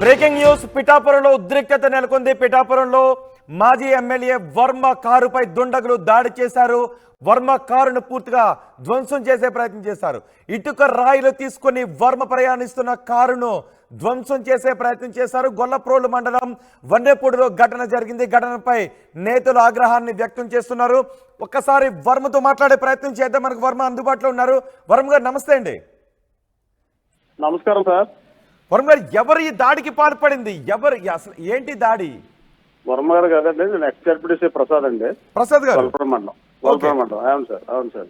Breaking news పిఠాపురంలో ఉద్రిక్తత నెలకొంది. పిఠాపురంలో మాజీ ఎమ్మెల్యే వర్మ కారుపై దుండగులు దాడి చేశారు. వర్మ కారును పూర్తిగా ధ్వంసం చేసే ప్రయత్నం చేశారు. ఇటుక రాయిలు తీసుకుని వర్మ ప్రయాణిస్తున్న కారును ధ్వంసం చేసే ప్రయత్నం చేశారు. గొల్లప్రోలు మండలం వన్నేపూడిలో ఘటన జరిగింది. ఘటనపై నేతలు ఆగ్రహాన్ని వ్యక్తం చేస్తున్నారు. ఒక్కసారి వర్మతో మాట్లాడే ప్రయత్నం చేద్దాం. మనకు వర్మ అందుబాటులో ఉన్నారు. వర్మ గారు నమస్తే అండి. నమస్కారం సార్. వర్మ గారు, ఎవరు ఈ దాడికి పాల్పడింది? ఎవరు అసలు ఏంటి దాడి? వర్మ గారు కదండి, నేను ఎక్స్ జడ్పీటీసీ ప్రసాద్ అండి. ప్రసాద్ గారు, వల్పురం మండలం. అవును సార్, అవును సార్.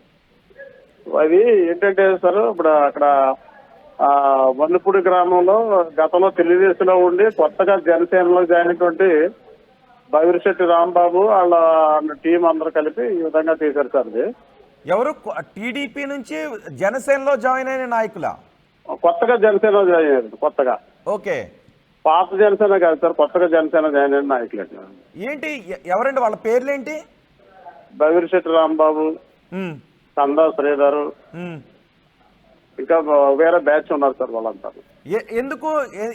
అది ఏంటంటే సార్, ఇప్పుడు అక్కడ వన్నిపూడి గ్రామంలో గతంలో తెలుగుదేశంలో ఉండి కొత్తగా జనసేనలో జాయిన్ అయినటువంటి బైవిరిశెట్టి రాంబాబు వాళ్ళ టీం అందరూ కలిపి ఈ విధంగా చేశారు సార్. ఇది ఎవరు? టీడీపీ నుంచి జనసేనలో జాయిన్ అయిన నాయకుల? కొత్తగా జనసేనలో జాయిన్ అయ్యారు. కొత్తగా, ఓకే. పాత జనసేన కాదు సార్, కొత్తగా జనసేన జాయిన్ అయిన నాయకులు. ఏంటి, ఎవరండి వాళ్ళ పేర్లేంటి? బైవిరిశెట్టి రాంబాబు, సందా శ్రీధర్, ఇంకా వేరే బ్యాచ్ ఉన్నారు సార్. వాళ్ళంతా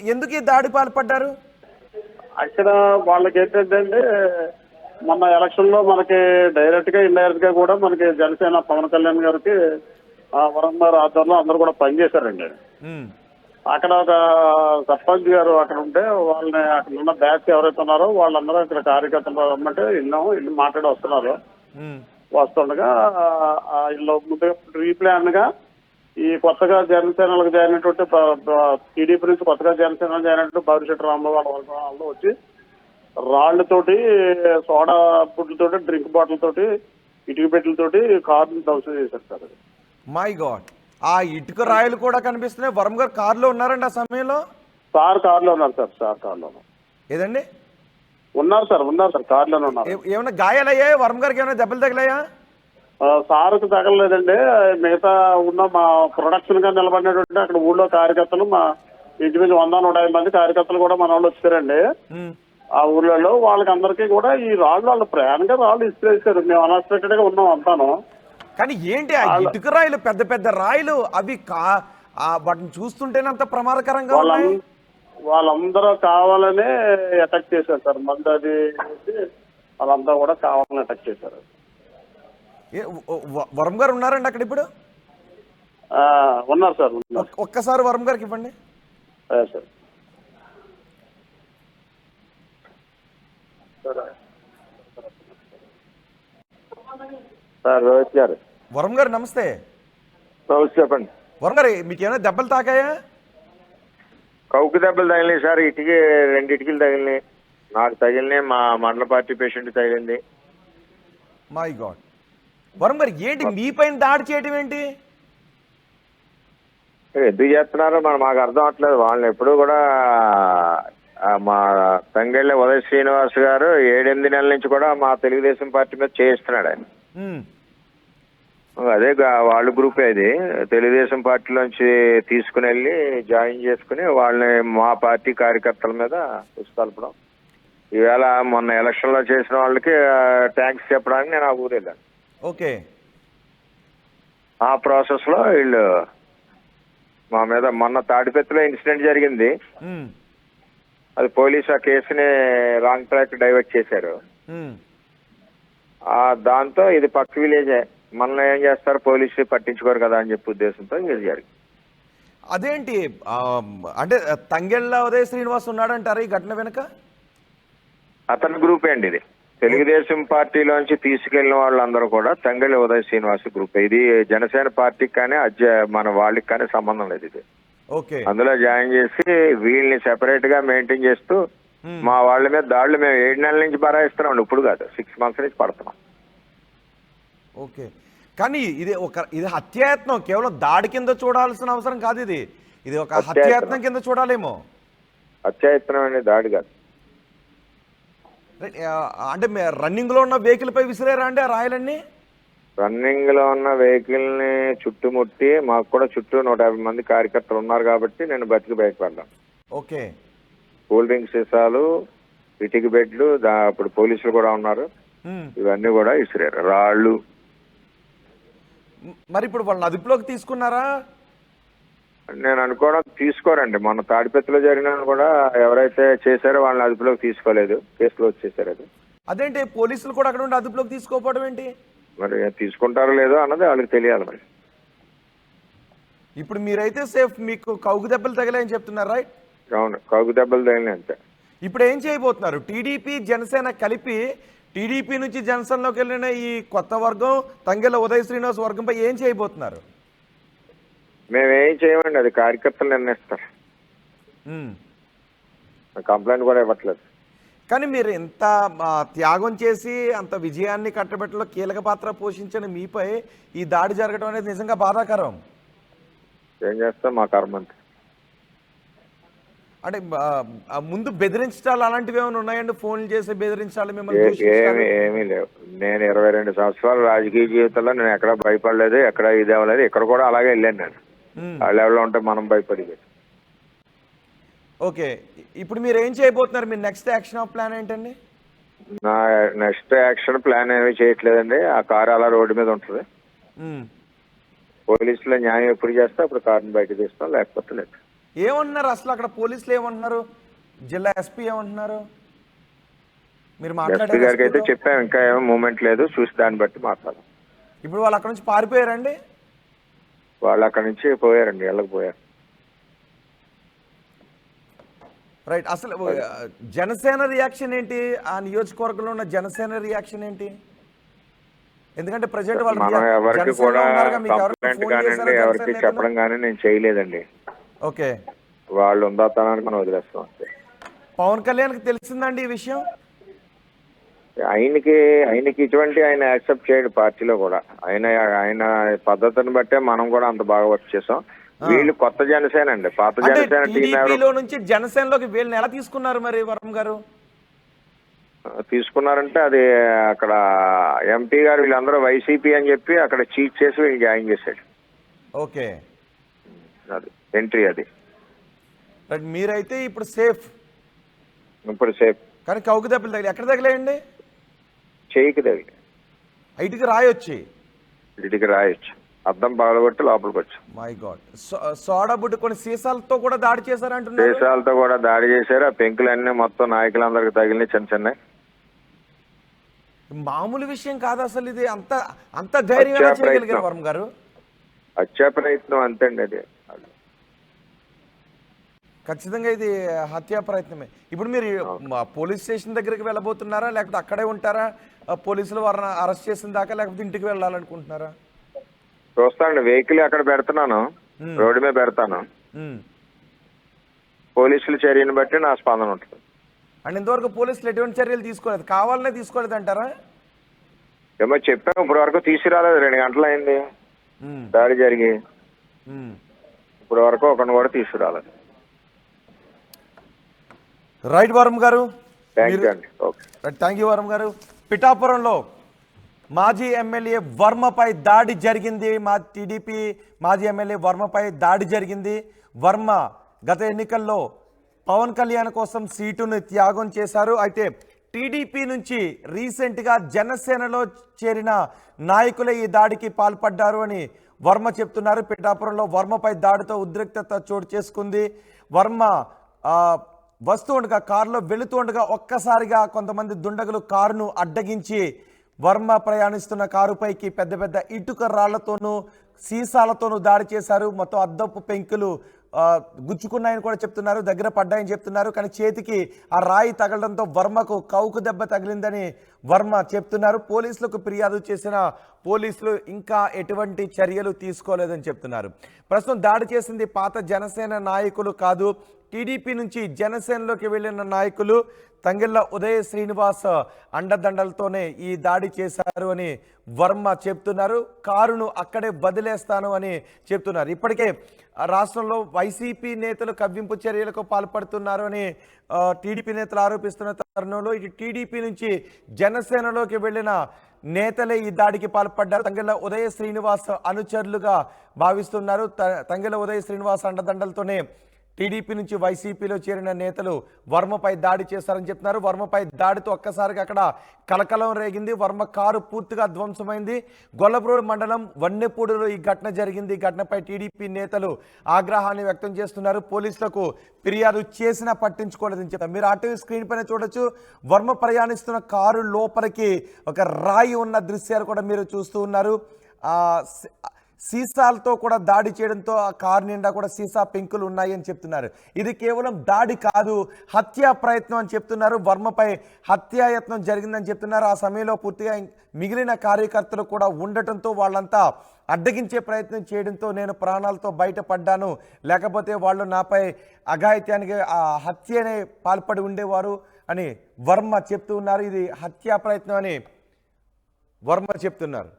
ఎందుకు ఈ దాడి పాల్పడ్డారు? అక్కడ వాళ్ళకి ఏంటంటే మొన్న ఎలక్షన్ లో మనకి డైరెక్ట్ గా ఇండైరెక్ట్ గా కూడా మనకి జనసేన పవన్ కళ్యాణ్ గారికి వరంగల్ గారు ఆధ్వర్యంలో అందరూ కూడా పనిచేశారండి. అక్కడ ఒక సర్పంచ్ గారు అక్కడ ఉంటే వాళ్ళని అక్కడ ఉన్న బ్యాచ్ ఎవరైతే ఉన్నారో వాళ్ళందరూ ఇక్కడ కార్యకర్తలు రమ్మంటే ఇల్లు మాట్లాడి వస్తున్నారు. వస్తుండగా ఇల్లు ముందుగా ప్రీ ప్లాన్ గా ఈ కొత్తగా జనసేనలకు జాయిన్ అయినటువంటి టీడీపీ నుంచి కొత్తగా జనసేన జాయిన్ అయినట్టు బైవిరిశెట్టి రాంబాబు వాళ్ళు వచ్చి రాళ్లతోటి, సోడా బుడ్లతోటి, డ్రింక్ బాటిల్ తోటి, ఇటుక పెట్టెలతోటి కారుని ధ్వంసం చేశారు సార్. మై గాడ్, ఆ ఇటుక రాయలు కూడా కనిపిస్తున్నాయి. వరం గారు కారులో ఉన్నారండి ఆ సమయంలో? సార్ కారులో ఉన్నారు సార్. సార్ కారులో ఏదండి? ఉన్నారు సార్ కారులోనే ఉన్నారు. ఏమైనా గాయాలయ్యాయి? వరం గారికి ఏమైనా దెబ్బలు తగిలాయా? సార్కు తగలలేదండి. మిగతా ఉన్న మా ప్రొడక్షన్ గా నిలబడినటువంటి అక్కడ ఊళ్ళో కార్యకర్తలు, మా ఇంచుమించు 100-150 మంది కార్యకర్తలు కూడా మన వాళ్ళు వచ్చారండి. ఆ ఊళ్ళో వాళ్ళకి అందరికీ కూడా ఈ రాళ్ళు వాళ్ళు ప్రయాణంగా రాళ్ళు ఇసిరేసారు. మేము అన్ఎక్స్పెక్టెడ్ గా ఉన్నాం అంతాను. కానీ ఏంటి ఆ ఇటుక రాయిలు, పెద్ద పెద్ద రాయిలు అవి వాటిని చూస్తుంటేనే అంత ప్రమాదకరంగా ఉన్నాయి. వాళ్ళందరూ కావాలనే అటాక్ చేశారు సార్. మంది అది వాళ్ళంతా కూడా కావాలని అటాక్ చేశారు. వరం గారు ఉన్నారండి అక్కడ ఇప్పుడు? ఉన్నారు సార్. ఒక్కసారి వరం గారికి ఇవ్వండి సార్. సార్ రోహిత్ గారు. వరం గారు నమస్తే. చెప్పండి. వరం గారు, మీకు ఏమైనా దెబ్బలు తాకాయా? కౌకు దెబ్బలు తగిలినాయి సార్. 2 ఇటుకలు తగిలినాయి. నాకు తగిలినాయి, మా మండల పార్టీ పేషెంట్ తగిలింది. My God. వరం గారు, ఏంటి మీ పైన దాడి చేయడం ఏంటి? ఎందుకు చేస్తున్నారో మాకు అర్థం అవట్లేదు. వాళ్ళని ఎప్పుడు కూడా మా తంగెళ్ళ ఉదయ్ శ్రీనివాస్ గారు 7-8 నెలల నుంచి కూడా మా తెలుగుదేశం పార్టీ మీద చేయిస్తున్నాడు ఆయన. అదే వాళ్ళ గ్రూపే అది. తెలుగుదేశం పార్టీలోంచి తీసుకుని వెళ్ళి జాయిన్ చేసుకుని వాళ్ళని మా పార్టీ కార్యకర్తల మీద ఉసుకల్పడం. ఈవేళ మొన్న ఎలక్షన్ లో చేసిన వాళ్ళకి థ్యాంక్స్ చెప్పడానికి నేను ఆ ఊరు వెళ్ళాను. ఓకే. ఆ ప్రాసెస్ లో వీళ్ళు మా మీద మొన్న తాడిపెత్తిలో ఇన్సిడెంట్ జరిగింది. అది పోలీసు ఆ కేసుని రాంగ్ ట్రాక్ డైవర్ట్ చేశారు. దాంతో ఇది పక్క విలేజే, మనల్ని ఏం చేస్తారు, పోలీసు పట్టించుకోరు కదా అని చెప్పి ఉద్దేశంతో ఇది జరిగింది. అదేంటి అంటే తంగెళ్ళ ఉదయ శ్రీనివాస్ ఉన్నాడంటారా ఈ ఘటన వెనుక? అతని గ్రూపే అండి ఇది. తెలుగుదేశం పార్టీలోంచి తీసుకెళ్లిన వాళ్ళందరూ కూడా తంగెళ్ళ ఉదయ శ్రీనివాస్ గ్రూప్. ఇది జనసేన పార్టీకి కానీ మన వాళ్ళకి కానీ సంబంధం లేదు ఇది. అందులో జాయిన్ చేసి వీళ్ళని సెపరేట్ గా మెయింటైన్ చేస్తూ మా వాళ్ళ మీద దాడులు మేము 7 నెలల నుంచి బరాయిస్తున్నాం. ఇప్పుడు కాదు, 6 months నుంచి పడుతున్నాం. ఓకే. కానీ ఇది హత్యాయత్నం. కేవలం దాడి కింద చూడాల్సిన అవసరం కాదు. ఇది ఒక హత్యాయత్నం కింద చూడాలేమో. హత్యాయత్నం అనే దాడి కాదు. అంటే రన్నింగ్ లో ఉన్న వెహికల్ పై విసిరేరా అండి ఆ రాయలన్నీ? రన్నింగ్ లో ఉన్న వెహికల్ ని చుట్టుముట్టి, మాకు కూడా చుట్టూ 150 మంది కార్యకర్తలు ఉన్నారు కాబట్టి నేను బతికి బయటపడ్డాను. ఓకే. కూల్ డ్రింక్ సీసాలు, ఇటుక బెడ్లు, అప్పుడు పోలీసులు కూడా ఉన్నారు, ఇవన్నీ కూడా ఇసిరారు. రాళ్ళు. మరి ఇప్పుడు వాళ్ళని అదుపులోకి తీసుకున్నారా? నేను అనుకోవడం తీసుకోరండి. మొన్న తాడిపత్రిలో జరిగిన కూడా ఎవరైతే చేశారో వాళ్ళని అదుపులోకి తీసుకోలేదు, కేసులో వచ్చేసారు. అది అదేంటి పోలీసులు కూడా అక్కడ ఉండి అదుపులోకి తీసుకోకపోవడం ఏంటి? మరి తీసుకుంటారో లేదో అన్నది వాళ్ళకి తెలియాలి. మరి ఇప్పుడు మీరైతే సేఫ్, మీకు కౌగు దెబ్బలు తగిలాయని చెప్తున్నారు, రైట్? అవును, కాగు దెబ్బలు తగిలినాయి అంతే. ఇప్పుడు ఏం చేయబోతున్నారు? టీడీపీ జనసేన కలిపి టీడీపీ నుంచి జనసేనలోకి వెళ్ళిన ఈ కొత్త వర్గం తంగెళ్ళ ఉదయ్ శ్రీనివాస్ వర్గంపై ఏం చేయబోతున్నారు? మేమేం చేయమండి, అది కార్యకర్తలు నిర్ణయిస్తారు. ఉమ్. కంప్లైంట్ కూడా ఇవ్వట్లేదు. కానీ మీరు ఎంత త్యాగం చేసి అంత విజయాన్ని కట్టబెట్టలో కీలక పాత్ర పోషించిన మీపై ఈ దాడి జరగడం అనేది నిజంగా బాధాకరం. ఏం చేస్తాం, మా కర్మ అంతే. అంటే ముందు బెదిరించడాలు అలాంటివి ఏమైనా ఉన్నాయండి? ఫోన్లు చేసి బెదిరించాలి మిమ్మల్ని ఏమీ దూషించాలి? ఏమీ లేవు. నేను 22 సంవత్సరాల రాజకీయ జీవితంలో నేను ఎక్కడ భయపడలేదు, ఎక్కడ ఇది అవ్వలేదు. ఇక్కడ కూడా అలాగే వెళ్ళాను నేను. ఆ లెవెల్లో ఉంటే మనం భయపడేది. ఓకే, ఇప్పుడు మీరు ఏం చేయబోతున్నారు? మీ నెక్స్ట్ యాక్షన్ ఆఫ్ ప్లాన్ ఏంటండి? నా నెక్స్ట్ యాక్షన్ ప్లాన్ ఏమీ చేయట్లేదండి. ఆ కారు అలా రోడ్డు మీద ఉంటుంది. పోలీసులో న్యాయం ఎప్పుడు చేస్తే అప్పుడు కారుని బయట తీస్తాం, లేకపోతే లేదు. ఏమంటున్నారు అసలు అక్కడ పోలీసులు? ఏమంటున్నారు? జిల్లా ఎస్పీ ఏమంటున్నారు? మీరు ఎస్పీ గారికి అయితే మాట్లాడారు? చెప్పాం, ఇంకా ఏమో మూమెంట్ లేదు, చూసి దాన్ని బట్టి మాట్లాడాలి. ఇప్పుడు వాళ్ళు అక్కడ నుంచి పారిపోయారండి? వాళ్ళు అక్కడ నుంచి పోయారండి, ఇళ్ళకి పోయారు. రైట్. అసలు జనసేన రియాక్షన్ ఏంటి? ఆ నియోజకవర్గంలో ఉన్న జనసేన రియాక్షన్ ఏంటి? ఎందుకంటే ప్రజెంట్ వాళ్ళు మనం ఎవరికి కూడా కంప్లైంట్ కానివ్వండి, ఎవరికి చెప్పడం కానీ నేను చేయలేదండి. ఓకే, వాళ్ళు ఉందాతనానికి మనం వదిలేస్తాం అంతే. పవన్ కళ్యాణ్కి తెలిసిందండి ఈ విషయం? ఆయనకి ఇటువంటి ఆయన యాక్సెప్ట్ చేయడు పార్టీలో కూడా. ఆయన పద్ధతిని బట్టే మనం కూడా అంత బాగా వర్క్ చేసాం. వీళ్ళు కొత్త జనసేన అండి, పాత జనసేన టీం టీడీపీలో నుంచి జనసేనలోకి వీళ్ళని ఎలా తీసుకున్నారు మరి వర్మ గారు? తీసుకున్నారంటే అది అక్కడ ఎంపీ గారు వీళ్ళందరూ వైసీపీ అని చెప్పి అక్కడ చీట్ చేసి వీళ్ళు జాయిన్ చేశాడు. ఓకే, అది ఎంట్రీ. అది రైట్. మీరైతే ఇప్పుడు సేఫ్. ఇప్పుడు సేఫ్. కానీ కౌకు దెబ్బలు తగిలి ఎక్కడ తగిలాయండి? చేయికి తగిలి. ఐటికి రాయొచ్చి ఇటుకి రాయొచ్చు, అద్దం పగలగొట్టి లోపలికి వచ్చు. My God. సోడా బుడ్డు కొన్ని సీసాలతో కూడా దాడి చేశారంటున్నారు. దేశాలతో కూడా దాడి చేశారు. ఆ పెంకులన్నీ మొత్తం నాయకులందరికి తగిలినాయి, చిన్న చిన్న. మామూలు విషయం కాదు అసలు ఇది. అంత అంత ధైర్యంగా చేయగలిగారు వర్మ గారు? హత్యా ప్రయత్నం అంతే అండి అది. ఖచ్చితంగా ఇది హత్యా ప్రయత్నమే. ఇప్పుడు మీరు పోలీస్ స్టేషన్ దగ్గరికి వెళ్ళబోతున్నారా, లేకపోతే అక్కడే ఉంటారా పోలీసులు వారిని అరెస్ట్ చేసిన దాకా, లేకపోతే ఇంటికి వెళ్ళాలనుకుంటున్నారా? చూస్తానండి, వెహికల్ అక్కడ పెడుతున్నాను, రోడ్డు మీద పెడతాను. పోలీసుల చర్యను బట్టి నా స్పందన ఉంటుంది. అండ్ ఇంతవరకు పోలీసులు ఎటువంటి చర్యలు తీసుకోలేదు, కావాలనే తీసుకోలేదు అంటారా? ఏమో చెప్పాము, ఇప్పటి వరకు తీసుకురాలేదు. 2 గంటలు అయింది దాడి జరిగి, ఇప్పటి వరకు ఒకరిని కూడా తీసుకురాలేదు. రైట్ వరం గారు, థ్యాంక్ యూ అండి. ఓకే, థ్యాంక్ యూ వరం గారు. పిఠాపురంలో మాజీ ఎమ్మెల్యే వర్మపై దాడి జరిగింది. టీడీపీ మాజీ ఎమ్మెల్యే వర్మపై దాడి జరిగింది. వర్మ గత ఎన్నికల్లో పవన్ కళ్యాణ్ కోసం సీటును త్యాగం చేశారు. అయితే టీడీపీ నుంచి రీసెంట్గా జనసేనలో చేరిన నాయకులే ఈ దాడికి పాల్పడ్డారు అని వర్మ చెప్తున్నారు. పిఠాపురంలో వర్మపై దాడితో ఉద్రిక్తత చోటు చేసుకుంది. వర్మ వస్తూ ఉండగా, కారులో వెళుతూ ఉండగా ఒక్కసారిగా కొంతమంది దుండగులు కారును అడ్డగించి వర్మ ప్రయాణిస్తున్న కారుపైకి పెద్ద పెద్ద ఇటుక రాళ్లతోనూ సీసాలతోనూ దాడి చేశారు. మొత్తం అద్దపు పెంకులు గుచ్చుకున్నాయని కూడా చెప్తున్నారు, దగ్గర పడ్డాయని చెప్తున్నారు. కానీ చేతికి ఆ రాయి తగలడంతో వర్మకు కౌకు దెబ్బ తగిలిందని వర్మ చెప్తున్నారు. పోలీసులకు ఫిర్యాదు చేసిన పోలీసులు ఇంకా ఎటువంటి చర్యలు తీసుకోలేదని చెప్తున్నారు. ప్రస్తుతం దాడి చేసింది పాత జనసేన నాయకులు కాదు, టీడీపీ నుంచి జనసేనలోకి వెళ్ళిన నాయకులు. తంగెళ్ళ ఉదయ్ శ్రీనివాస్ అండదండలతోనే ఈ దాడి చేశారు అని వర్మ చెప్తున్నారు. కారును అక్కడే వదిలేస్తాను అని చెప్తున్నారు. ఇప్పటికే రాష్ట్రంలో వైసీపీ నేతలు కవ్వింపు చర్యలకు పాల్పడుతున్నారు అని టీడీపీ నేతలు ఆరోపిస్తున్న తరుణంలో ఇటు టీడీపీ నుంచి జనసేనలోకి వెళ్ళిన నేతలే ఈ దాడికి పాల్పడ్డారు. తంగెళ్ళ ఉదయ్ శ్రీనివాస్ అనుచరులుగా భావిస్తున్నారు. తంగెళ్ళ ఉదయ్ శ్రీనివాస్ అండదండలతోనే టీడీపీ నుంచి వైసీపీలో చేరిన నేతలు వర్మపై దాడి చేశారని చెప్తున్నారు. వర్మపై దాడితో ఒక్కసారిగా అక్కడ కలకలం రేగింది. వర్మ కారు పూర్తిగా ధ్వంసమైంది. గొల్లప్రోడు మండలం వన్నెపూడిలో ఈ ఘటన జరిగింది. ఈ ఘటనపై టీడీపీ నేతలు ఆగ్రహాన్ని వ్యక్తం చేస్తున్నారు. పోలీసులకు ఫిర్యాదు చేసినా పట్టించుకోలేదని చెప్తారు. మీరు అటు స్క్రీన్ పైన చూడొచ్చు. వర్మ ప్రయాణిస్తున్న కారు లోపలికి ఒక రాయి ఉన్న దృశ్యాలు కూడా మీరు చూస్తూ ఉన్నారు. సీసాలతో కూడా దాడి చేయడంతో ఆ కారు నిండా కూడా సీసా పెంకులు ఉన్నాయి అని చెప్తున్నారు. ఇది కేవలం దాడి కాదు, హత్యా ప్రయత్నం అని చెప్తున్నారు. వర్మపై హత్యాయత్నం జరిగిందని చెప్తున్నారు. ఆ సమయంలో పూర్తిగా మిగిలిన కార్యకర్తలు కూడా ఉండటంతో వాళ్ళంతా అడ్డగించే ప్రయత్నం చేయడంతో నేను ప్రాణాలతో బయటపడ్డాను, లేకపోతే వాళ్ళు నాపై అఘాయిత్యానికి హత్యనే పాల్పడి ఉండేవారు అని వర్మ చెప్తూ ఉన్నారు. ఇది హత్యా ప్రయత్నం అని వర్మ చెప్తున్నారు.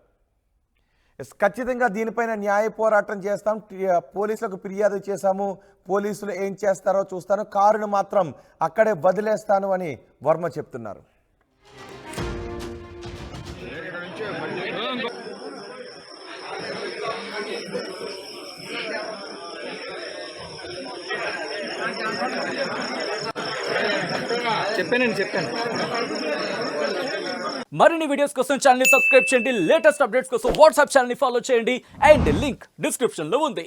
ఖచ్చితంగా దీనిపైన న్యాయ పోరాటం చేస్తాం. పోలీసులకు ఫిర్యాదు చేశాము. పోలీసులు ఏం చేస్తారో చూస్తాను. కారును మాత్రం అక్కడే వదిలేస్తాను అని వర్మ చెప్తున్నారు. చెప్పాను. మరిన్ని వీడియోస్ కోసం ఛానల్ ని సబ్స్క్రైబ్ చేయండి. లేటెస్ట్ అప్డేట్స్ కోసం వాట్సాప్ ఛానల్ ని ఫాలో చేయండి. అండ్ లింక్ డిస్క్రిప్షన్ లో ఉంది.